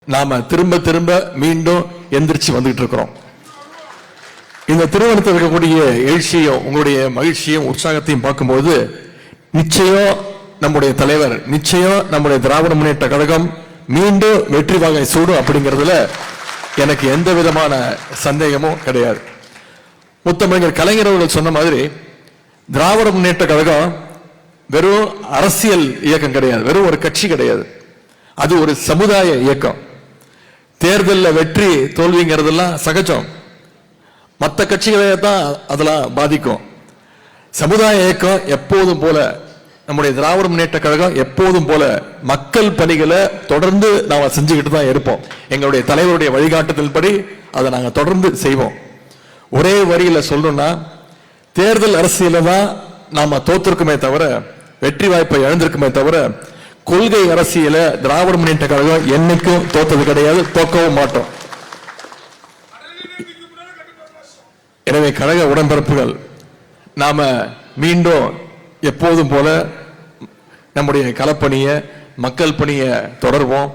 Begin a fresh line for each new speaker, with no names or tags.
நாம திரும்ப திரும்ப மீண்டும் எந்திரிச்சு வந்துட்டு இருக்கிறோம். இந்த திருமணத்தில் இருக்கக்கூடிய எழுச்சியும் உங்களுடைய மகிழ்ச்சியும் உற்சாகத்தையும் பார்க்கும்போது நிச்சயம் நம்முடைய தலைவர், நிச்சயம் நம்முடைய திராவிட முன்னேற்ற கழகம் மீண்டும் வெற்றி வாகை சூடும் அப்படிங்கிறதுல எனக்கு எந்த விதமான சந்தேகமும் கிடையாது. முத்தமிழர் கலைஞர் அவர்கள் சொன்ன மாதிரி திராவிட முன்னேற்ற கழகம் வெறும் அரசியல் இயக்கம் கிடையாது, வெறும் ஒரு கட்சி கிடையாது, அது ஒரு சமுதாய இயக்கம். தேர்தலில் வெற்றி தோல்விங்கிறதெல்லாம் சகஜம், மற்ற கட்சிகளை தான் அதெல்லாம் பாதிக்கும். சமுதாய இயக்கம் எப்போதும் போல நம்முடைய திராவிட முன்னேற்ற கழகம் எப்போதும் போல மக்கள் பணிகளை தொடர்ந்து நாம செஞ்சுக்கிட்டு தான் இருப்போம். எங்களுடைய தலைவருடைய வழிகாட்டுதல் படி அதை நாங்கள் தொடர்ந்து செய்வோம். ஒரே வரியில சொல்லணும்னா, தேர்தல் அரசியல தான் நாம தோத்திருக்குமே தவிர, வெற்றி வாய்ப்பை இழந்திருக்குமே தவிர, கொள்கை அரசியல திராவிட முன்னேற்ற கழகம் என்னைக்கும் தோத்தது கிடையாது, தோக்கவும் மாட்டோம். எனவே கழக உடன்பிறப்புகள், நாம மீண்டும் எப்போதும் போல நம்முடைய களப்பணியை, மக்கள் பணியை தொடர்வோம்.